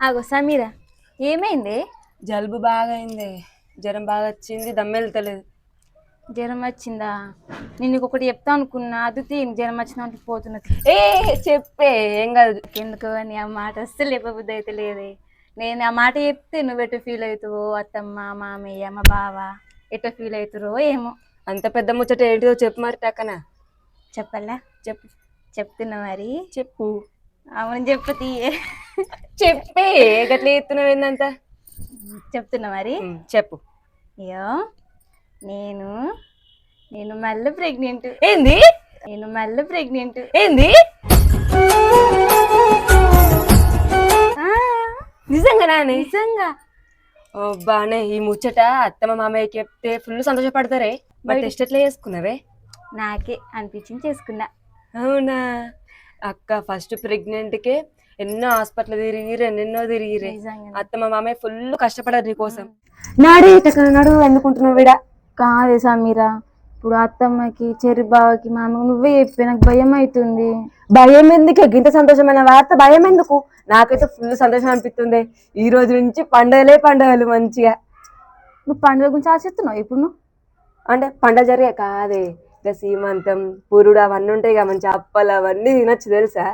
ఆగో సమీరా, ఏమైంది? జలుబు బాగా అయింది, జ్వరం బాగా వచ్చింది, దమ్మెళ్తలేదు. జ్వరం వచ్చిందా? నేను నీకు ఒకటి చెప్తా అనుకున్నా, అది జ్వరం వచ్చిందంటే పోతున్నది. ఏ చెప్పే, ఏం కాదు. ఎందుకో నీ ఆ మాట అస్సలు చెప్పబుద్ధి అయితే లేదే. నేను ఆ మాట చెప్తే నువ్వు ఎటు ఫీల్ అవుతావో, అత్తమ్మ మామయ్య మా బావ ఎటు ఫీల్ అవుతారో ఏమో. అంత పెద్ద ముచ్చట ఏంటిదో చెప్పు మరి టక్కన. చెప్పాలా? చెప్పు. చెప్తున్నా మరి. చెప్పు. అవును చెప్పు తీయే. చెప్పే, గట్ల ఎత్తున్నావు ఏందంత. చెప్తున్నా మరి. చెప్పు. అయ్యో, నేను నేను మళ్ళీ ప్రెగ్నెంట్. ఏంది? నేను మళ్ళీ ప్రెగ్నెంట్. ఏంది? నిజంగా? నిజంగా. బానే. ఈ ముచ్చట అత్తమ్మ మామయ్యకి చెప్తే ఫుల్ సంతోషపడతారే. మరి టెస్ట్ ఎట్లా చేసుకున్నావే? నాకే అనిపించింది చేసుకున్నా. అవునా అక్క, ఫస్ట్ ప్రెగ్నెంట్కే ఎన్నో హాస్పిటల్ తిరిగిరు, ఎన్నెన్నో తిరిగిరే. అత్తమ్మ మామయ్య ఫుల్ కష్టపడారు నీకోసం. నడు ఎందుకుంటున్నావు విడా? కాదే సమీరా, ఇప్పుడు అత్తమ్మకి చెరి బావకి మామకి నువ్వే చెప్పి నాకు భయం అవుతుంది. భయం ఎందుకు? ఇంత సంతోషమైన వార్త భయం ఎందుకు? నాకైతే ఫుల్ సంతోషం అనిపిస్తుంది. ఈ రోజు నుంచి పండుగలు మంచిగా. నువ్వు పండుగ గురించి ఆశిస్తున్నావు ఇప్పుడు? నువ్వు అంటే పండుగ జరిగే కాదే, ఇక సీమంతం పురుడు అవన్నీ ఉంటాయి కదా, మంచి అప్పలు అవన్నీ తినొచ్చు తెలుసా.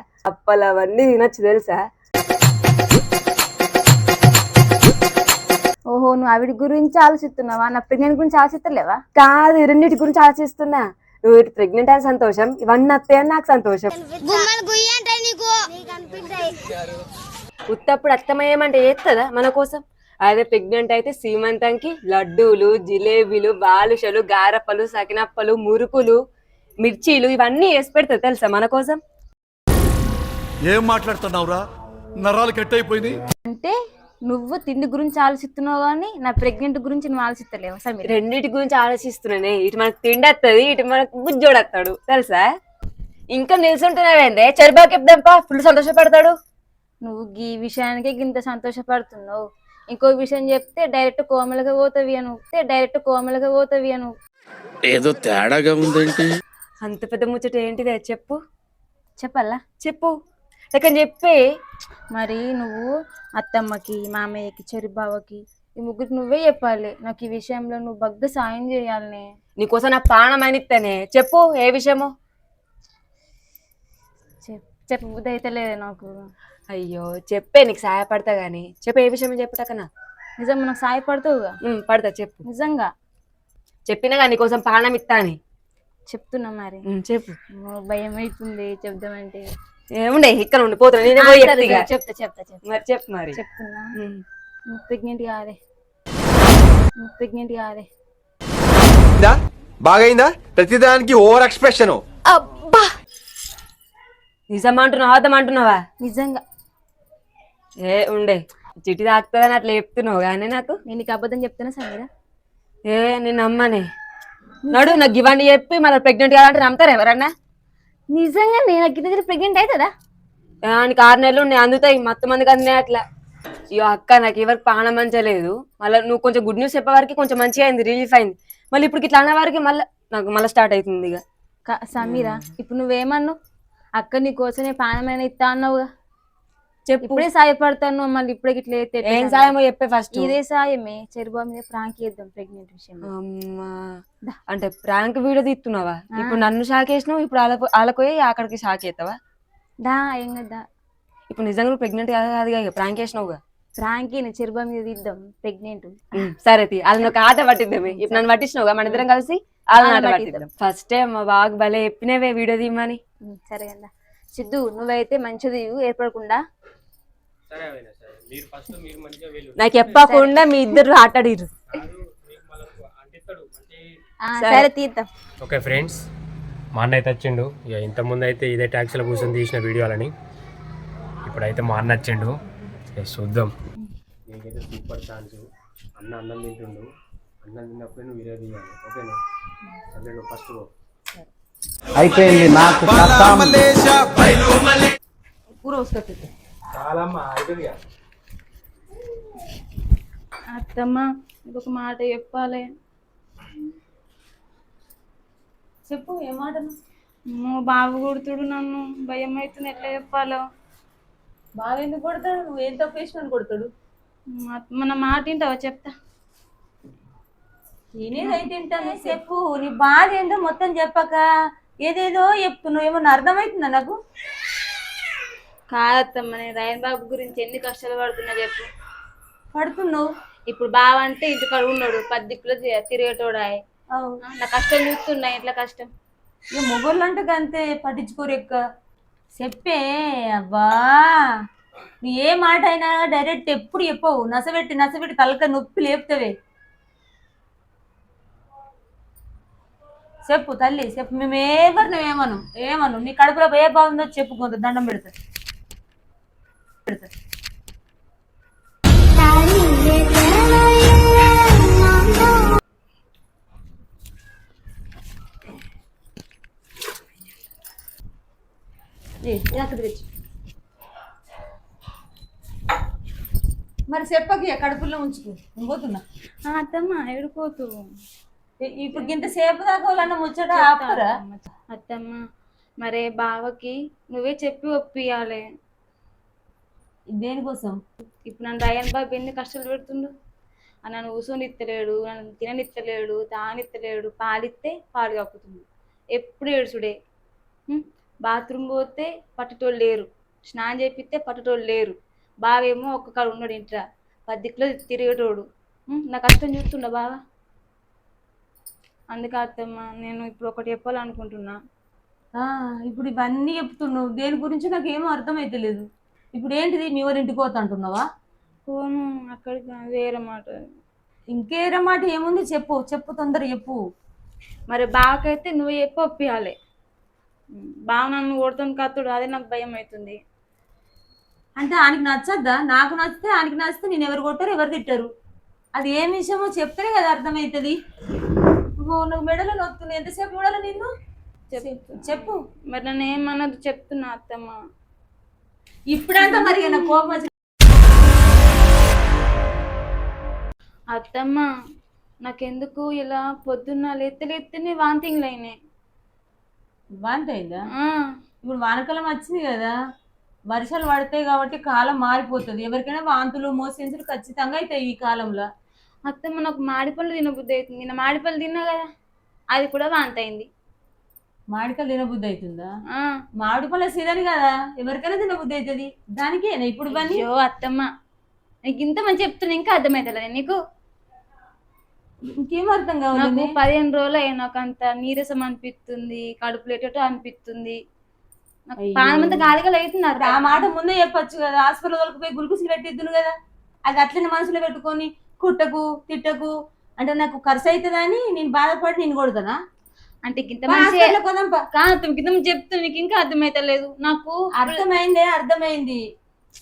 ఓహో, నువ్వు ఆవిడ గురించి ఆలోచిస్తున్నావా? నా ప్రెగ్నెంట్ గురించి ఆలోచిస్తలేవా? కాదు, రెండింటి గురించి ఆలోచిస్తున్నా. నువ్వు ప్రెగ్నెంట్ అని సంతోషం, ఇవన్నీ వస్తాయని నాకు సంతోషం. ఉత్తప్పుడు అత్తమ్మ ఏమంటే చేస్తుందా మన కోసం? అదే ప్రెగ్నెంట్ అయితే సీమంతంకి లడ్డూలు, జిలేబీలు, బాలుషలు, గారప్పలు, సకినప్పలు, మురుకులు, మిర్చీలు ఇవన్నీ వేసి పెడతా తెలుసా మన కోసం. ఏం మాట్లాడుతున్నావురా? నరాలు కట్ అయిపోయింది. అంటే నువ్వు తిండి గురించి ఆలోచిస్తున్నావు కానీ నా ప్రెగ్నెంట్ గురించి నువ్వు ఆలోచిస్తలేవు సమీర. రెండింటి గురించి ఆలోచిస్తున్నానే. ఇటు మనకు తిండి వస్తుంది, ఇటు మనకు బుజ్జోడు వస్తాడు తెలుసా. ఇంకా నిల్చుంటున్నావేందే, చరిబాకి చెప్దాంపా, ఫుల్ సంతోషపడతాడు. నువ్వు ఈ విషయానికి ఇంత సంతోషపడుతున్నావు, ఇంకో విషయం చెప్తే డైరెక్ట్ కోమలుగా పోతావి అను. ఏదో తేడాగా ఉందేంటి? అంత పెద్ద ముచ్చట ఏంటిదే చెప్పు. చెప్పాలా? చెప్పు లేకని చెప్పి. మరి నువ్వు అత్తమ్మకి మామయ్యకి చెరిబావకి ఈ ముగ్గురికి నువ్వే చెప్పాలి. నాకు ఈ విషయంలో నువ్వు బగ్గా సాయం చేయాలని. నీకోసం నా ప్రాణం అనిస్తానే. చెప్పు ఏ విషయమో. చెప్పబుద్ధి అయితే లేదే నాకు. అయ్యో చెప్పే, నీకు సహాయపడతా గానీ చెప్పు ఏ విషయం చెప్పుటాకనా. నిజంగా నాకు సహాయపడతావుగా? పడతా చెప్పు. నిజంగా చెప్పినా కానీ నీకోసం ప్రాణం ఇస్తా అని చెప్తున్నా. మరి చెప్పు. భయం అవుతుంది చెప్దామంటే. ఏముండే ఇక్కడ ఉండి పోతున్నా. చెప్తా మరి చెప్పు. మరి చెప్తున్నా. ప్రెగ్నెంట్ కాదే. బాగైందా? ప్రతిదానికి ఓవర్ ఎక్స్ప్రెషన్. అబ్బా, నిజం అంటున్నావా అర్థం అంటున్నావా? నిజంగా. ఏ ఉండే చిట్టి తాకుతుందని అట్లా చెప్తున్నావు కానీ నాకు. నేను నీకు అబద్ధం చెప్తున్నా సమీరా. నేను నమ్మనే. నడు, నాకు ఇవన్నీ చెప్పి మన ప్రెగ్నెంట్ కావాలంటే నమ్ముతారు ఎవరన్నా? నిజంగా నేను దగ్గర ప్రెగ్నెంట్ అవుతుందా? నీకు 6 నెలలు నేను అందుతాయి, మొత్తం మందికి అందినాయి అట్లా. అయ్యో అక్క, నాకు ఎవరికి ప్రాణం మంచలేదు. మళ్ళీ నువ్వు కొంచెం గుడ్ న్యూస్ చెప్పే వారికి కొంచెం మంచిగా అయింది, రిలీఫ్ అయింది. మళ్ళీ ఇప్పుడు ఇట్లా అన్న వారికి నాకు మళ్ళీ స్టార్ట్ అవుతుంది ఇక. సమీరా, ఇప్పుడు నువ్వేమన్నావు? అక్క నీ కోసమే ప్రాణమైన ఇస్తా అన్నావుగా. చెప్పు. ఇప్పుడే సాయపడతాను, మళ్ళీ ఇప్పుడే ఇట్లా ఏం సాయమో చెప్పే ఫస్ట్. ఇదే సాయమే, చెరుబాబు మీద ప్రాంక్ చేద్దాం ప్రెగ్నెంట్ విషయం. అంటే ప్రాంక్ వీడియో తీస్తున్నావా? ఇప్పుడు నన్ను షాక్ వేసినావు, ఇప్పుడు వాళ్ళకి అక్కడికి షాక్ అవుతావా? ఏం కదా. ఇప్పుడు నిజంగా ప్రెగ్నెంట్ కాదు, ప్రాంక్ వేసినావుగా. ప్రాంక్ చెరుబాబు మీద తీద్దాం ప్రెగ్నెంట్. సరే వాళ్ళని ఒక ఆట పట్టిద్దాం. ఇప్పుడు నన్ను పట్టించినావుగా, మన ఇద్దరం కలిసి వాళ్ళని ఆట పట్టిద్దాం. ఫస్ట్ మా బాగా భలే చెప్పినవే వీడియో తీయమని. సరే కదా సిద్ధు, నువ్వైతే మంచిది ఏర్పడకుండా. నాకు చెప్పకుండా మీ ఇద్దరు ఆటాడిరు. సరే తీద్దాం. ఓకే ఫ్రెండ్స్, మా అన్న అయితే వచ్చిండు. ఇక ఇంతకుముందు అయితే ఇదే ట్యాక్సీలో కూర్చొని తీసిన వీడియోలని. ఇప్పుడైతే మా అన్న వచ్చిండు, చూద్దాం. నీకైతే సూపర్ ఛాన్స్. అన్నం తింటుండు. అన్నం తిన్నప్పుడే నువ్వు వీడియో తీయాలి, ఓకేనా? అంటే నువ్వు ఫస్ట్ అయిపోయింది నాకు. అత్తమ్మ ఇంకొక మాట చెప్పాలి. చెప్పు. ఏ మాట? బాబు కొడుతుడు, నన్ను భయం అవుతుంది, ఎట్లా చెప్పాలో. ఏం మాట? చెప్పు. ఏం మాట? మా బాబు కొడుతుడు, నన్ను భయం అవుతుంది, ఎట్లా చెప్పాలో. బాగా ఎందుకు కొడతాడు? నువ్వు ఏం తప్పు చేసినా కొడతాడు. మన మాట వింటావా చెప్తా. నేనేదైతే తింటాను చెప్పు. నీ బాధ ఏంటో మొత్తం చెప్పక ఏదేదో చెప్తున్నావు. ఏమన్నా అర్థమవుతుందా నాకు? కాదత్తమ్మ, నేను రాయన్ బాబు గురించి ఎన్ని కష్టాలు పడుతున్నా చెప్పు. పడుతున్నావు. ఇప్పుడు బావ అంటే ఇంటికాడ ఉన్నాడు, 10 దిక్కులు తిరిగేటోడా. నా కష్టం చూస్తున్నా, ఇంట్లో కష్టం. ఇక మొగోళ్ళు అంటే అంతే, పట్టించుకోరు ఎక్క. చెప్పే అబ్బా. నీ ఏ మాట అయినా డైరెక్ట్ ఎప్పుడు చెప్పవు. నసబెట్టి తలక నొప్పి లేపుతావే. చెప్పు తల్లి చెప్పు. మేము నువ్వేమను ఏమను. నీ కడుపులో ఏ బాగుందో చెప్పు. కొంత దండం పెడతా. మరి చెప్పకి కడుపులో ఉంచుకో. నేను పోతున్నా. అత్తమ్మ ఎడుకోతు. ఇప్పుడు ఇంత సేపు దాకా వాళ్ళన్న ముచ్చట ఆపుతారా? అత్తమ్మ, మరే బావకి నువ్వే చెప్పి ఒప్పియాలి. దేనికోసం? ఇప్పుడు నన్ను రాయన్ బాబు ఎన్ని కష్టాలు పెడుతుండు. నన్ను కూర్చొని ఇత్తలేడు, నన్ను తిననిత్తలేడు, తానిత్తలేడు. పాలిస్తే పాలు కప్పుతుంది, ఎప్పుడు ఏడుచుడే. బాత్రూమ్ పోతే పట్టేటోళ్ళు లేరు, స్నానం చేపిస్తే పట్టేటోళ్ళు లేరు. బావేమో ఒక్కకాడు ఉన్నాడు ఇంట్లో, 10 దిక్కులో తిరిగేటోడు. నా కష్టం చూస్తుండ బావా. అందుకే అత్తమ్మ, నేను ఇప్పుడు ఒకటి చెప్పాలనుకుంటున్నా. ఇప్పుడు ఇవన్నీ చెప్తున్నావు దేని గురించి నాకు ఏమో అర్థమైతలేదు. ఇప్పుడు ఏంటిది? మీ ఊరు ఇంటికి పోతా అంటున్నావా? పోను, అక్కడికి వేరే మాట. ఇంకేరే మాట ఏముంది? చెప్పు తొందర చెప్పు. మరి బావకైతే నువ్వు చెప్పి ఒప్పియాలి. బావ నన్ను కొడుతుంది కత్తుడు, అదే నాకు భయం అవుతుంది. అంటే ఆయనకి నచ్చద్దా? నాకు నచ్చితే ఆయనకి నచ్చితే నేను ఎవరు కొట్టారు ఎవరు తిట్టారు అది ఏం విషయమో చెప్తేనే కదా అర్థమవుతుంది. నువ్వు మెడలో నొక్కుతుంది. ఎంతసేపు చూడాలి నిన్ను? చెప్పు. మరి నన్ను ఏమన్నది చెప్తున్నా అత్తమ్మ. ఇప్పుడంతా మరి నా కోపం వచ్చి. అత్తమ్మ, నాకెందుకు ఇలా పొద్దున్న లేత్తేనే వాంతింగ్లు అయినాయి. వాంతైందా? ఇప్పుడు వానకాలం వచ్చింది కదా, వర్షాలు పడతాయి కాబట్టి కాలం మారిపోతుంది. ఎవరికైనా వాంతులు మోషన్స్లు ఖచ్చితంగా అవుతాయి ఈ కాలంలో. అత్తమ్మ, నాకు మాడిపళ్ళు తినబుద్ధి అవుతుంది. నేను మాడిపళ్ళు తిన్నా కదా, అది కూడా వాంతి అయింది. మామిడికాయలు తినబుద్ధి అవుతుందా? మామిడిపళ్ళ సీజన్ కదా, ఎవరికైనా తినబుద్ధి అవుతుంది. దానికేనా ఇప్పుడు ఇవన్నీ? అయ్యో అత్తమ్మ, నీకు ఇంత మంచి చెప్తున్నా ఇంకా అర్థమవుతలే నీకు? ఇంకేం అర్థం కావాలి? నాకు 15 రోజులు అయ్యా, నాకు అంత నీరసం అనిపిస్తుంది, కడుపులో ఎటో అనిపిస్తుంది. పానమంతా గాలిగా అవుతున్నారు. ఆ మాట ముందే చెప్పొచ్చు కదా, హాస్పిటల్ వాళ్ళకి పోయి గుల్కుసి పెట్టిద్దును కదా. అది అట్లనే మనసులో పెట్టుకొని కుట్టకు తిట్టకు అంటే నాకు ఖర్చు అవుతుందని నేను బాధపడి నేను కొడతానా? అంటే ఇంత మంచి చెప్తున్నా నీకు ఇంకా అర్థమైతలేదు. నాకు అర్థమైంది.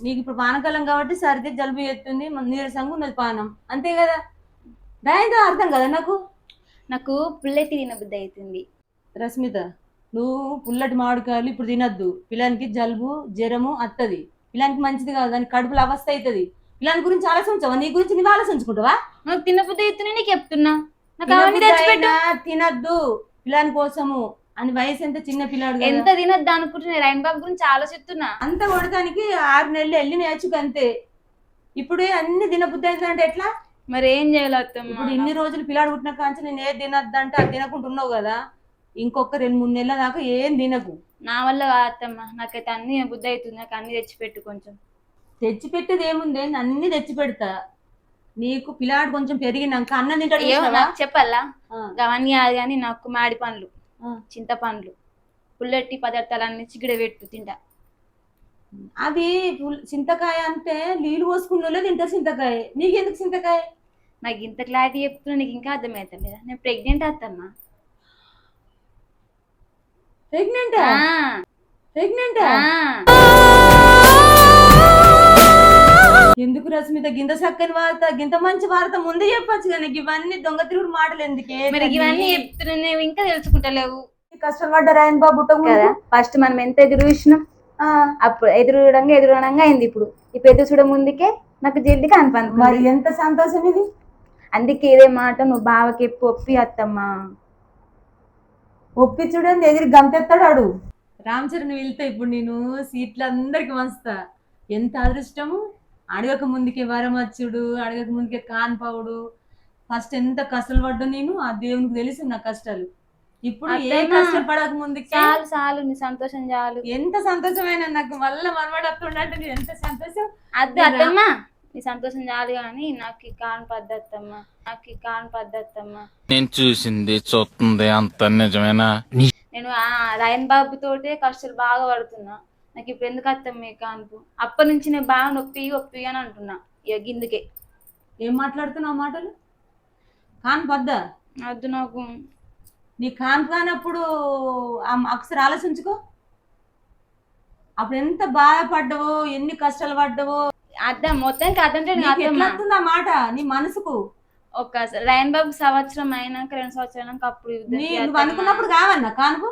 నీకు ఇప్పుడు పానకాలం కాబట్టి సర్ది జలుబు ఎత్తుంది, నీరసంగా ఉన్నది పానం, అంతే కదా. దానితో అర్థం కదా నాకు పుల్లటి తినబుద్ధి అవుతుంది. రస్మిత, నువ్వు పుల్లటి మామిడికాయలు ఇప్పుడు తినద్దు. పిల్లానికి జలుబు జ్వరము అత్తది. పిల్లానికి మంచిది కాదు, దానికి కడుపులో అవస్థ అవుతుంది. పిల్లాని గురించి ఆలోచించావా? నీ గురించి నువ్వు ఆలోచించుకుంటావా? నాకు తినబుద్ధి అవుతుంది నీకు చెప్తున్నా. తినద్దు పిల్లాని కోసము అని. వయసు ఎంత చిన్న పిల్లాడు, ఎంత తినద్దు అనుకుంటున్నా. రాయన్ బాబు గురించి ఆలోచిస్తున్నా. అంత కొడటానికి 6 నెలలు వెళ్ళి నేర్చుకు అంతే. ఇప్పుడు అన్ని తినబుద్ధి అవుతుందంటే ఎట్లా? మరి ఏం చేయాలి అత్తమ్మ? ఇప్పుడు ఇన్ని రోజులు పిల్లాడు పుట్టిన కాంచి నేను ఏది తినద్దంటే అది తినకుంటున్నావు కదా. ఇంకొక 2-3 నెలల దాకా ఏం తినకు. నా వల్ల అత్తమ్మ, నాకైతే అన్ని బుద్ధి అవుతుంది. నాకు అన్ని తెచ్చిపెట్టు. కొంచెం తెచ్చిపెట్టేది ఏముంది? అన్ని తెచ్చి పెడతా. నీకు పిల్లాడు కొంచెం పెరిగినాక అన్నం తింటాడు. చెప్పాలా? అవన్నీ కాదు కానీ నాకు మాడి పండ్లు, చింతపండ్లు, పుల్లటి పదార్థాలన్నీ చిగిడ పెట్టు తింటా. అవి చింతకాయ అంటే నీళ్ళు పోసుకున్న తింటారు చింతకాయ. నీకెందుకు చింతకాయ? నాకు ఇంత క్లారిటీ చెప్తున్నా నీకు ఇంకా అర్థమవుతుంది లేదా? నేను ప్రెగ్నెంట్ అత్తమ్మా. ప్రెగ్నెంటా? ఎందుకు రస్మిత గింత చక్కని వార్త, గింత మంచి వార్త ముందే చెప్పచ్చు కానీ ఇవన్నీ దొంగ తిరుగుడు మాటలు ఎందుకే? మరి ఇవన్నీ చెప్తున్నా, నువ్వు ఇంకా తెలుసుకుంటలేవు. కష్టపడ్డ రాయన్ బాబు కదా. ఫస్ట్ మనం ఎంత ఎదురు చూసినాం, అప్పుడు ఎదురుగడంగా అయింది. ఇప్పుడు ఎదురు చూడ ముందుకే నాకు జల్దిగా అనిపంది. మరి ఎంత సంతోషం ఇది. అందుకే ఇదే మాట నువ్వు బావకి ఒప్పి అత్తమ్మా. ఒప్పించుడని ఎగిరి గంతెత్తాడు. రామ్ చరణ్ వెళ్తే ఇప్పుడు నేను సీట్లు అందరికి వంచుతా. ఎంత అదృష్టము. అడగక ముందుకే వరమచ్చుడు, అడగక ముందుకే కాన్పవుడు. ఫస్ట్ ఎంత కష్టాలు పడ్డా నేను, ఆ దేవునికి తెలుసు నా కష్టాలు. ఇప్పుడు ఏ అత్తమ్మ, కష్టం పడక ముందుకే చాలు చాలు, నీ సంతోషం చాలు. ఎంత సంతోషమైన నాకు మళ్ళీ మనవాడు వస్తుండంటే నేను ఎంత సంతోషం. అద్దు అత్తమ్మ, నీ సంతోషం చాలు కానీ నాకు ఈ కాన్ పద్ధతమ్మ, నాకు ఈ కాన్ పద్ధతమ్మ. నేను చూసింది చూస్తుంది అంత నిజమేనా? నేను ఆ రాయన్ బాబు తోటే కష్టాలు బాగా పడుతున్నా. నాకు ఇప్పుడు ఎందుకు అత్తమ్మ ఈ కాన్పు? అప్పటి నుంచి నేను బాగా నొప్పి అని అంటున్నా. ఇక గిందుకే ఏం మాట్లాడుతున్నావు మాటలు? కాన్ పద్ద వద్దు నాకు. నీ కాన్ కానప్పుడు ఒకసారి ఆలోచించుకో. అప్పుడు ఎంత బాధపడ్డావో, ఎన్ని కష్టాలు పడ్డావో. అర్థం మొత్తానికి అర్థంటే నీకు ఎట్లా వస్తుంది ఆ మాట నీ మనసుకు? ఒక రాయన్ బాబు సంవత్సరం అయినాక 2 సంవత్సరాలు అయినాక అప్పుడు నువ్వు అనుకున్నప్పుడు కావన్నా కానుకు?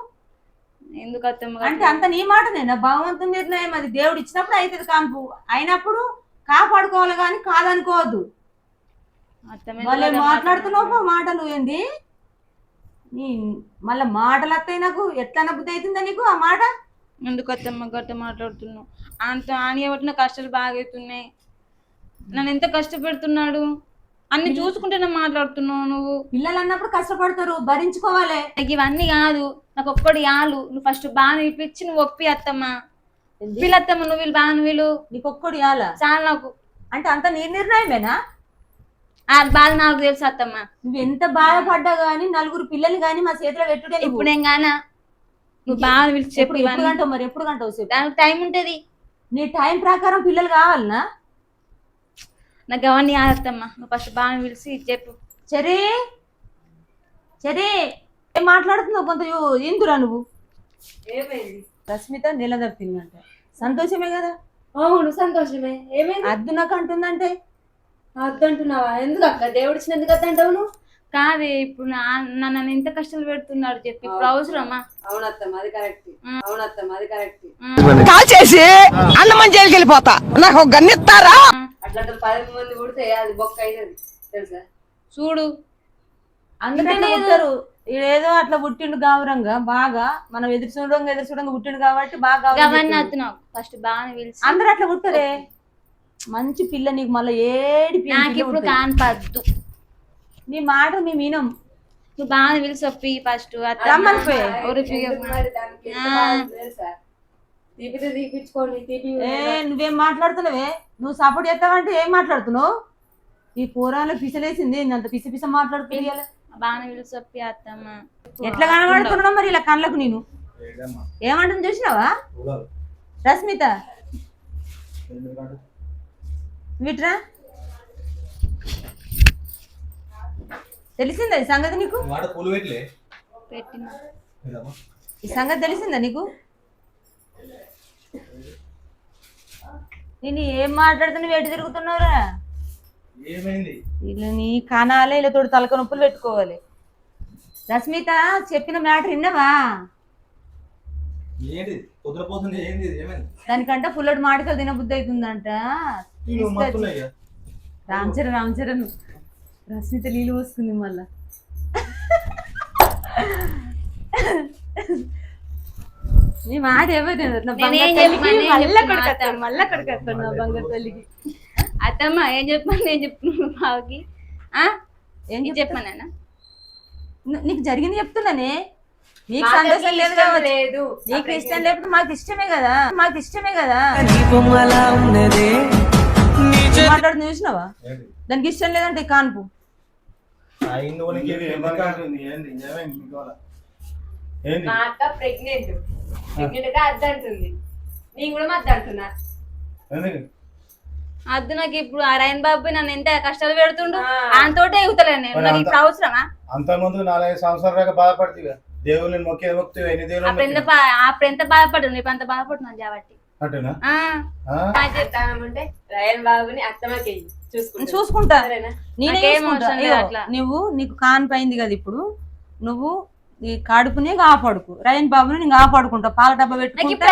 ఎందుకు అత్తమ్మ అంటే అంత నీ మాటనేనా? భగవంతుని నిర్ణయం, అది దేవుడు ఇచ్చినప్పుడు అవుతుంది కాన్పు. అయినప్పుడు కాపాడుకోవాలి కానీ కాదనుకోవద్దు. వాళ్ళు మాట్లాడుతున్నావు మాటలు ఏంది? నీ మళ్ళా మాటలు వస్తాయి. నాకు ఎట్లా నవ్వుతుంది అవుతుందా నీకు ఆ మాట? ఎందుకు అత్తమ్మ గట్ట మాట్లాడుతున్నావు? అంత ఆనియబట్టిన కష్టాలు బాగా అవుతున్నాయి. నన్ను ఎంత కష్టపెడుతున్నాడు, అన్ని చూసుకుంటేనే మాట్లాడుతున్నావు నువ్వు. పిల్లలు అన్నప్పుడు కష్టపడతారు, భరించుకోవాలి. నాకు ఇవన్నీ కాదు, నాకు ఒక్కటి చాలు. నువ్వు ఫస్ట్ బాగా ఇప్పించి నువ్వు ఒప్పి అత్తమ్మ. వీళ్ళత్తమ్మ నువ్వు వీళ్ళు బాగా వీళ్ళు నీకు ఒక్కడు ఇవ్వాలా? చాలు నాకు. అంటే అంత నీ నిర్ణయమేనా? ఆ బాధ నాకు తెలుసు అత్తమ్మ. నువ్వు ఎంత బాధపడ్డా గానీ, నలుగురు పిల్లలు గానీ మా చేతిలో పెట్టుడే. ఇప్పుడేం గానా నువ్వు బాగా పిలిచి చెప్పు. ఎప్పుడు గంటవు మరి? ఎప్పుడు గంటవు సేపు? దానికి టైం ఉంటది. నీ టైం ప్రకారం పిల్లలు కావాలనా? నాకు అవన్నీ కాదత్తమ్మ. నువ్వు ఫస్ట్ బాగా పిలిచి చెప్పు. సరే సరే, ఏం మాట్లాడుతున్నావు? కొంత ఎందురా నువ్వు? ఏమైంది? రష్మిత నిలదప్పిందంట. సంతోషమే కదా? అవును సంతోషమే. ఏమైంది? అద్దు నాకు అంటుందంటే అద్దంటున్నావా? ఎందుకు అక్క? దేవుడు ఇచ్చిన ఎందుకు అద్దంటావు నువ్వు? కాదే, ఇప్పుడు నన్ను ఎంత కష్టాలు పెడుతున్నాడు చెప్పి ఇప్పుడు అవసరమా? అవునత్తమ్మ అది కరెక్ట్. అవునత్తమ్మ అది కరెక్ట్. కాల్ చేసి అన్నమని జైలుకి వెళ్ళిపోతా. నాకు ఒక గన్నిస్తారా? అట్లా 10 మంది పుడితే అది బొక్క అవుతుంది తెలుసా? చూడు అందుకనే పుట్టారు. ఏదో అట్లా పుట్టిండు గౌరంగా, బాగా మనం ఎదురు చూడంగా పుట్టిండు కాబట్టి బాగా అవన్నీ అత్తున్నావు. ఫస్ట్ బాగా పిలిచి అందరు అట్లా పుట్టరే. మంచి పిల్ల నీకు మళ్ళీ ఏడిపి. నాకు ఇప్పుడు కాన్పద్దు. నీ మాట మేము వినం. నువ్వు బాగా పిలిచి ఒప్పి ఫస్ట్. రమ్మని పోయి. నువ్వేం మాట్లాడుతున్నావే? నువ్వు సపోర్ట్ చేస్తావంటే ఏం మాట్లాడుతున్నావు? ఈ కూరలో పిసలేసింది, అంత పిస మాట్లాడుతుంది. బాగా పిలిచి ఒప్పి అత్తమ్మ. ఎట్లా కనబడుతున్నావు మరి ఇలా కళ్ళకు? నేను ఏమంటుంది చూసినావా రష్మిత? విట్రా తెలిసిందా ఈ సంగతి నీకు? పెట్టిన ఈ సంగతి తెలిసిందా నీకు? నేను ఏం మాట్లాడుతున్నా వేటి తిరుగుతున్నావురా? వీళ్ళు నీ కనాలే ఇలా తోడు తలక నొప్పులు పెట్టుకోవాలి. రష్మిత చెప్పిన మ్యాటర్ విన్నావా? దానికంటే పుల్లటి మాటకలు తినబుద్ధి అవుతుందంట. రామచరణ్ రష్మిత నీళ్ళు పోస్తుంది మళ్ళా. నీ మాట ఏమైనా మళ్ళీ అక్కడికి నా బంగారు తల్లికి. అత్తమ్మ ఏం చెప్పాను? నేను చెప్తున్నాను బావకి. ఏం చెప్పానా? నీకు జరిగింది చెప్తున్నానే. నీకు సంతోషం లేదు లేదు, నీకు ఇష్టం లేకపోతే మాకు ఇష్టమే కదా, మాకు ఇష్టమే కదా. మాట్లాడుతూ చూసినావా? దానికి ఇష్టం లేదంటే కాన్పు. మా అక్క ప్రెగ్నెంట్ గా అద్దంటుంది. నేను కూడా అద్దంటున్నా. అద్దు నాకు ఇప్పుడు ఆ రాయన్ బాబు నన్ను ఎంత కష్టాలు పెడుతుండు. ఆయనతోటే ఎగుతలేను నేను. నాకు ఇప్పుడు అవసరమా? అంత ముందు 4-5 సంవత్సరాలుగా బాధపడుతుంది. దేవుళ్ళని మొక్కి ఎన్ని దేవుళ్ళు అప్పుడు ఎంత బాధపడ్డాను, ఇప్పుడు అంత బాధపడుతున్నాను కాబట్టి. అంటేనా? చెప్తానంటే రాయన్ బాబుని అత్తమ్మకి చూసుకుంటా. నాకేమవసరం లేదు అట్లా. నువ్వు నీకు కాన్పు అయింది కదా, ఇప్పుడు నువ్వు ఈ కడుపునే కాపాడుకు. రయన్ బాబుని నేను కాపాడుకుంటా. పాల డబ్బా పెట్టుకుంటా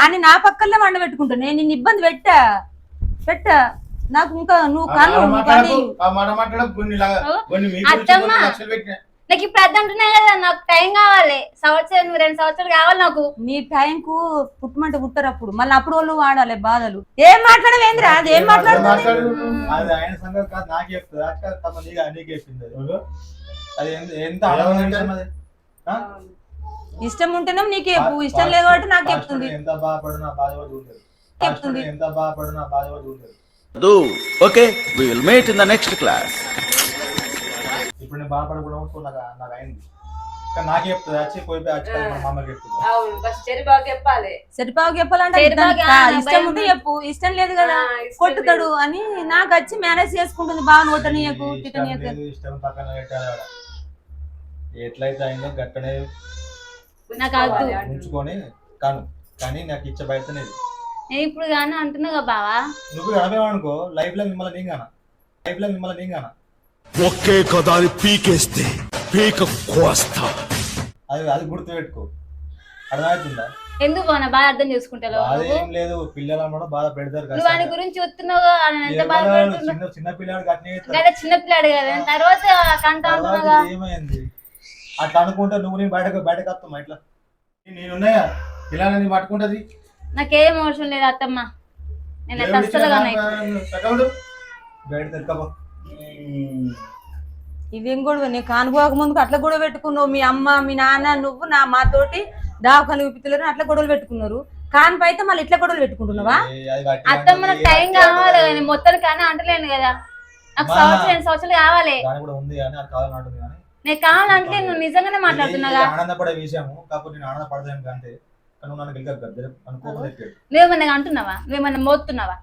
అని నా పక్కనే వండ పెట్టుకుంటా. నేను నిన్ను ఇబ్బంది పెట్టా నాకు ఇంకా నువ్వు కను అత్తమ్మ నాకు ఇప్పుడు అర్థం అంటున్నా కదా, నాకు టైం కావాలి, సంవత్సరం 2 సంవత్సరాలు కావాలి నాకు. నీ టైంకు పుట్టమంటే పుట్టరు అప్పుడు, మళ్ళీ అప్పుడు వాళ్ళు వాడాలి బాధలు. ఏం మాట్లాడవేంద్రా, అది ఏం మాట్లాడుతుంది? అది ఆయన సంగతి కాదు, నాకు చెప్తుంది. నీకు చెప్పింది అది. అది ఎంత ఆనందం విషయం అది. ఇష్టం ఉంటేనే నీకు చెప్పు, ఇష్టం లేదు కాబట్టి నాకు చెప్తుంది. ఎంత బాధపడు నా బాధ చూడలేదు. చెప్తుంది. ఎంత బాధపడు నా బాధ చూడలేదు. Okay we will meet in the next class. ఇప్పుడు నేను బాధపడకూడదు నాకు అయింది, కానీ నాకు చెప్తుంది. వచ్చి పోయి వచ్చి మా అమ్మకి చెప్తుంది. అవును, ఫస్ట్ చెరిబాగా చెప్పాలి. సరిపాకు చెప్పాలంటే సరిపాకు దానికి ఇష్టం ఉంటే చెప్పు, ఇష్టం లేదు కదా కొట్టుతాడు అని నాకు వచ్చి మేనేజ్ చేసుకుంటుంది. బాగా నోటనీయకు తిట్టనీయకు. ఇష్టం పక్కన పెట్టాలి ఆడ. ఎట్లయితే అయిందో గట్టనే నాకు వద్దు. ఉంచుకొని కానీ నాకు ఇచ్చే బయటనే. నేను ఇప్పుడు కానీ అంటున్నా కదా బావా, నువ్వు గడపేవనుకో లైఫ్ లో మిమ్మల్ని నీంగానా ఒకే కదాని పీకేస్తే పీక కోస్తా. అది గుర్తు పెట్టుకో, అర్థమవుతుందా? ఎందుకు బాగా బాగా అర్థం చేసుకుంటావు? బాధ ఏం లేదు, పిల్లలు అన్నమాట బాధ పెడతారు నువ్వు వాని గురించి చెప్తున్నావు, ఎంత బాధ పెడుతున్నావు. చిన్న పిల్లవాడు గట్టినే కదా, చిన్నపిల్లాడు కదా, తర్వాత కంట అంటున్నాగా. ఏమైంది అట్లా అనుకుంటా నువ్వు నేను బయటకు వస్తామా? ఇట్లా నేనున్నాయా ఇలా నేను పట్టుకుంటది. నాకేం అవసరం లేదు అత్తమ్మ, నేను అట్లా అస్సలుగా బయట తెరకబో. ఇదేం గొడవ, నేను కానుకోక ముందుకు అట్లా గొడవ పెట్టుకున్నావు. మీ అమ్మ మీ నాన్న నువ్వు మాతోటి దావకాలు ఊపితులు అట్లా గొడవలు పెట్టుకున్నారు. కాన్పు అయితే మళ్ళీ ఇట్లా గొడవలు పెట్టుకుంటున్నావా? అత్తమ్మ నాకు టైం కావాలి, నేను మొత్తం కానీ అంటలేను కదా, నాకు సంవత్సరం 2 సంవత్సరాలు కావాలి. నేను కావాలంటే నువ్వు నిజంగానే మాట్లాడుతున్నాగా. ఆనందపడే విషయము కాకపోతే నేను ఆనందపడదాను కంటే నువ్వు నన్ను గెలిక అనుకోలేదు. నువ్వేమన్నా అంటున్నావా, నువ్వేమన్నా మోస్తున్నావా?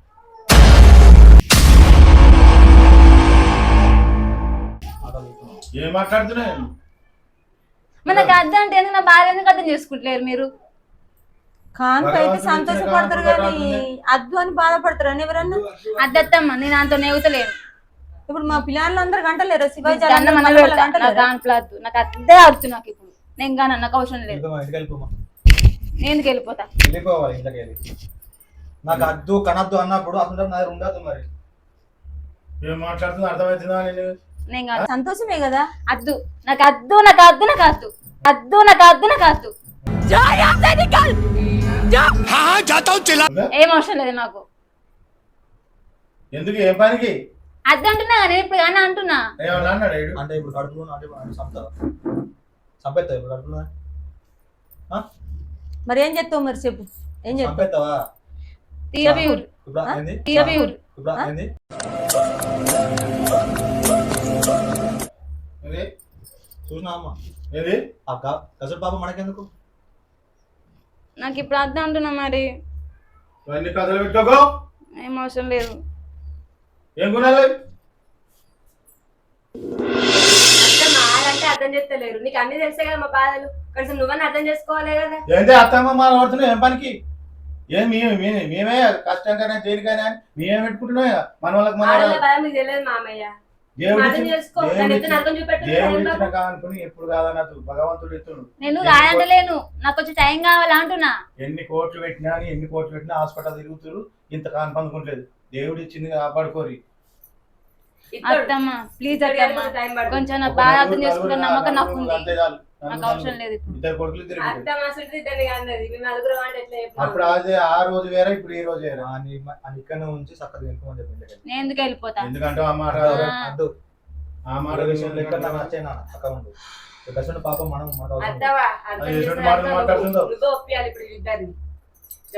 ఏం మాట్లాడుతున్నా మనకు అర్థం అంటే ఎందుకు, నా బాధ ఎందుకు అర్థం చేసుకుంటలేరు మీరు? కాన్పు అయితే సంతోషపడతారు కానీ అద్దు అని బాధపడతారు అని ఎవరన్నా? అద్దత్తమ్మ నేను అంత నేగుతలేను. ఇప్పుడు మా పిల్లలు అందరు గంటలేరు శివాజీ నాకు కాన్పులద్దు, నాకు అద్దే అద్దు. నాకు ఇప్పుడు నేను కానీ నాకు అవసరం లేదు. నేను వెళ్ళిపోతా. వెళ్ళిపోవాలి ఇంట్లోకి వెళ్ళి. నాకు అద్దు కనద్దు అన్నప్పుడు అసలు నా దగ్గర ఉండదు. మరి ఏం మాట్లాడుతున్నా అర్థమవుతుందా? నేను సంతోషమే కదా. అద్దు నాకు అద్దు, నాకు అద్దు, నాకు అద్దు, అద్దు నాకు అద్దు, నాకు అద్దు. ఏం అవసరం లేదు నాకు. ఎందుకు ఏం పనికి అద్దు అంటున్నా, నేను ఇప్పుడు కానీ అంటున్నా. అంటే ఇప్పుడు కడుపులో సంపేస్తావా? ఇప్పుడు కడుపులో మరి ఏం చెప్తావు? మరి చెప్పు, ఏం చెప్తావు? సంపేస్తావా? తీరబీరు తీరబీరు చూసినా అమ్మా ఏది కసరు పాప మనకెందుకు? నాకు ఇప్పుడు అర్థం అంటున్నా. మరి ఇవన్నీ కథలు పెట్టుకో, ఏం అవసరం లేదు. ఏం కొనాలి? అంటే అర్థం చేస్తలేరు. నీకు అన్ని తెలుసే కదా మా బాధలు, కనీసం నువ్వని అర్థం చేసుకోవాలి కదా. ఏంటి అత్తమ్మ మన పడుతున్నావు? ఏం పనికి? ఏం మేమే కష్టంగానే దేనికైనా మేమే పెట్టుకుంటున్నాం మన వాళ్ళకి. మీకు తెలియదు మామయ్య, అనుకుని ఎప్పుడు కాదన్నట్టు భగవంతుడు ఎత్తుడు. నేను కాదంటలేను, నాకు కొంచెం టైం కావాలి అంటున్నా. ఎన్ని కోట్లు పెట్టినా హాస్పిటల్ తిరుగుతురు, ఇంత కాని పందుకుంటలేదు. దేవుడు ఇచ్చింది కాపాడుకోరి. అత్తమ్మ ప్లీజ్ అత్తమ్మ, కొంచెం నా బాధ అర్థం చేసుకుంటే నమ్మకం నాకు ఉంది. నాకు అవసరం లేదు. ఇద్దరు కొడుకులు తిరిగి అప్పుడు అదే ఆ రోజు వేరే, ఇప్పుడు ఈ రోజు వేరే. ఇక్కడ ఉంచి చక్కగా వెళ్ళిపోమని చెప్పింది. నేను ఎందుకు వెళ్ళిపోతా? ఎందుకంటే ఆ మాట ఆ మాట విషయం లెక్క నచ్చేనా అక్క ఉండు. పాపం మనం మాట్లాడుతుందో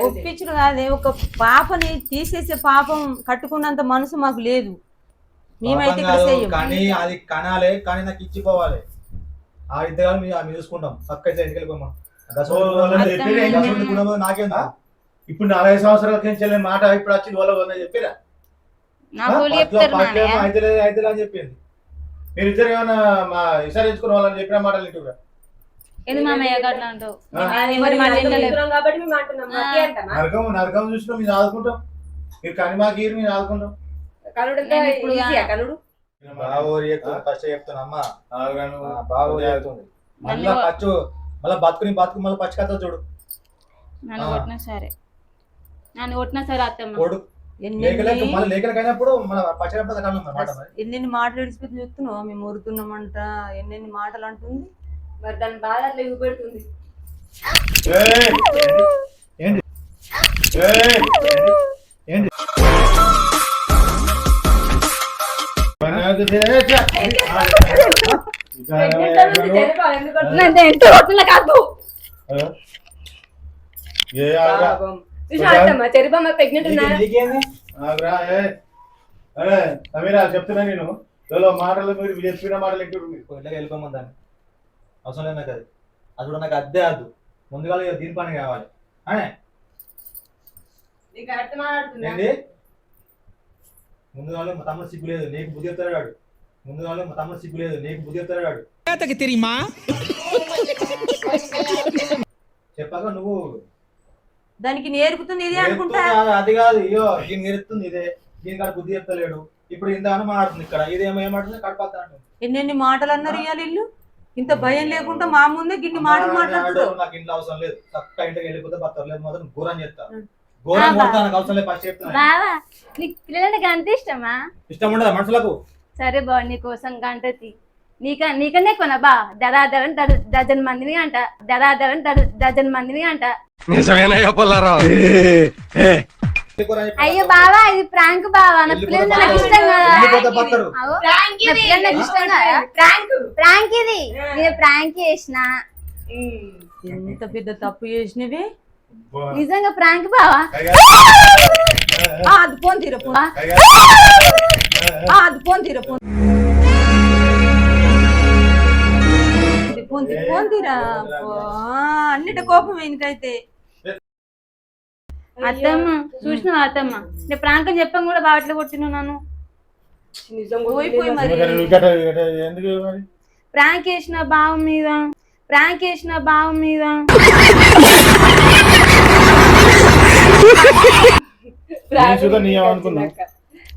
ఒప్పించుడు కాదే, ఒక పాపని తీసేసే పాపం కట్టుకున్నంత మనసు మాకు లేదు. మేమైతే ఇక్కడ చెయ్యం. కానీ అది కనాలే, కానీ నాకు ఇచ్చిపోవాలి. ఆ ఇద్దరు మేము చూసుకుంటాం. పక్క అయితే ఇంటికి వెళ్ళిపోమా. నాకేందా ఇప్పుడు 4-5 సంవత్సరాల నుంచి మాట ఇప్పుడు వచ్చింది వాళ్ళ చెప్పిరా అయితే అని చెప్పింది. మీరు ఇద్దరు ఏమైనా మా విచారించుకున్న వాళ్ళని చెప్పిన మాటలు ఇంటిగా నరకం చూసినా మేము ఆదుకుంటాం. మీరు కని మా గీరు మేము ఆదుకుంటాం. ఫస్ట్ చెప్తున్నా మళ్ళా మళ్ళీ బతుకు మళ్ళీ పచ్చి కథ చూడు. నన్ను కొట్టినా సరే అత్తమ్మ. మళ్ళీ లేఖలకు అయినప్పుడు మన పచ్చడి మాట మరి. ఎన్నెన్ని మాటలు విడిచిపెట్టి చూస్తున్నావు మేము ఊరుతున్నామంట ఎన్నెన్ని మాటలు అంటుంది. మరి దాని బాధ అట్లా ఇవ్వబెడుతుంది. ఏయ్! ఏంటి ఏయ్! ఏంటి చెరిపమ్మ ప్రెగ్నెంట్ ఉన్నా సమీరా చెప్తున్నా నేను మాటలు మీరు చెప్పిన మాటలు ఎక్కువ వెళ్ళిపోమని దాన్ని అవసరం లేదు నాకు. అది కూడా నాకు అద్దే అద్దు. ముందుగా దీని పని కావాలి. ఏంటి ముందుగా మా తమ్ముడు సిగ్గు లేదు నీకు బుద్ధి చెప్తాడు వాడు. ముందుగా మా తమ్ముడు సిగ్గు లేదు నీకు బుద్ధి చెప్తాడు వాడు. చెప్పాక నువ్వు దానికి నేర్పుతుంది ఇదే అనుకుంటా. అది కాదు అయ్యో దీన్ని నేర్పుతుంది ఇదే దీని కాడ బుద్ధి చెప్తలేడు. ఇప్పుడు ఇంత మాట్లాడుతుంది ఇక్కడ ఇదేమో ఏమాడుతుంది కడపడతా అంటుంది. ఎన్నెన్ని మాటలు అన్నారు ఇవాళ ఇల్లు. ఇంత భయం లేకుండా మా ముందే గిన్ని మాటలు మాట్లాడుతారు. నాకు ఇంట్లో అవసరం లేదు చక్కగా ఇంటికి వెళ్ళిపోతే బతకలేదు లేదు మాత్రం ఘోరం చేస్తాను. ఘోరం కొడతా నాకు అవసరం లేదు ఫస్ట్ చెప్తున్నా. బావా నీకు పిల్లలకి అంత ఇష్టమా? ఇష్టం ఉండదా మనుషులకు? సరే బా నీ కోసం గంటతి నీకన్నా ఎక్కువనా బా దడాదరని డజన్ మందిని అంట డజన్ మందిని అంట. అయ్యో బావా ఇది ప్రాంక్ బావా నా పిల్లలు నాకు ఇష్టం కదా. నాకు ఇష్టం కదా ప్రాంక్ ఇది నేను ప్రాంక్ చేసిన. ఎంత పెద్ద తప్పు చేసినవి నిజంగా ప్రాంక్ బావా. అది పోన్ తీరపో అది పోన్ తీరపో పోన్ తీరా అన్నిటి కోపం ఎందుకైతే. అత్తమ్మ చూసినావా అత్తమ్మ నేను ప్రాంక్ అని చెప్పాను కూడా బావట్లో కొట్టిన నన్ను. పోయిపోయి మరి ఎందుకు మరి ప్రాంక్ చేసిన బావ మీద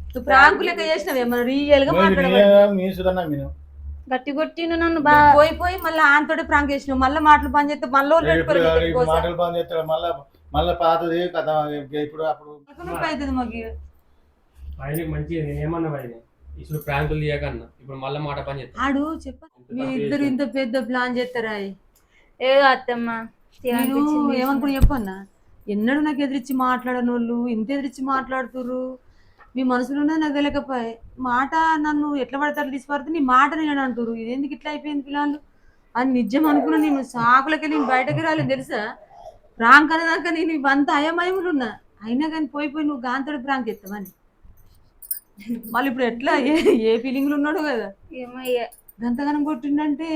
నువ్వు ప్రాంకు లెక్క చేసినవే మన రియల్ గా మాట్లాడవాలి. గట్టి కొట్టిండు నన్ను పోయి మళ్ళీ ఆంతోటి ప్రాంక్ చేసినావు. మళ్ళీ మాటలు పని చేస్తే మాటలు పని చేస్తాడు మళ్ళీ పాతది కథ. ఇప్పుడు అప్పుడు అవుతుంది మాకు ఆయనకి మంచిగా నేనేమన్నా ఆయన ఇప్పుడు ప్రాంకులు తీయకన్నా ఇప్పుడు మళ్ళీ మాట పని చేస్తాను. ఆడు చెప్ప మీ ఇద్దరు ఇంత పెద్ద ప్లాన్ చేస్తారా? ఏదో అత్తమ్మ ఏమనుకుని చెప్పన్నా ఎన్నడూ నాకు ఎదిరించి మాట్లాడని వాళ్ళు ఇంత ఎదిరించి మాట్లాడుతుర్రు. మీ మనసులోనే నాకు తెలియకపోయే మాట నన్ను ఎట్లా పడతారు తీసిపడితే నీ మాట నేను అంటురు. ఇదేందుకు ఇట్లా అయిపోయింది పిల్లలు అని నిజం అనుకున్నా. నేను సాకులకి నేను బయటకి రాలేదు తెలుసా. ప్రాంక్ అనేదాకా నేను ఇవంతా అయమయములు ఉన్నా అయినా కానీ పోయి నువ్వు గాంతోడు ప్రాంక్ ఎత్తావని మళ్ళీ ఇప్పుడు ఎట్లా ఏ ఫీలింగ్లు ఉన్నాడు కదా. ఏమయ్యా గంతగానం కొట్టిండంటే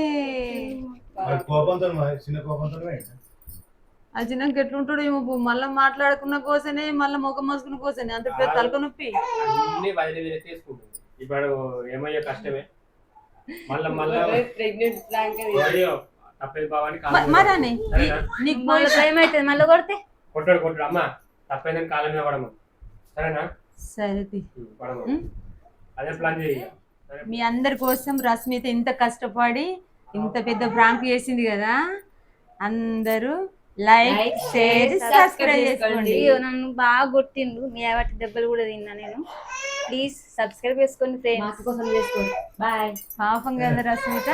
కోపంతో చిన్న కోపంతో ఆ చిన్నకి ఎట్లుంటాడు ఏమో. మళ్ళీ మాట్లాడుకున్న కోసనే మళ్ళీ ముఖం మోసుకున్న కోసనే అంత పెద్ద తలక నొప్పి. అన్ని వదిలి వేరే తీసుకుంటుంది. ఇప్పుడు ఏమయ్యో కష్టమే మళ్ళీ తప్పేది బావని మరానే నీకు ఏమైతుంది మళ్ళీ కొడితే కొట్టాడు అమ్మ తప్పేదని కాలం మీద పడమ సరేనా? సరే పడమ అదే ప్లాన్ చేయ. మీ అందరి కోసం రస్మిత ఇంత కష్టపడి ఇంత పెద్ద ప్రాంక్ చేసింది కదా. అందరూ లైక్ షేర్ సబ్స్క్రైబ్ చేసుకోండి. నన్ను బాగా కొట్టిండు మీ వాటి దెబ్బలు కూడా తిన్నా నేను. ప్లీజ్ సబ్స్క్రైబ్ చేసుకోండి ఫ్రెండ్స్. చేసుకోండి. బాయ్. పాపం కదా రస్మిత.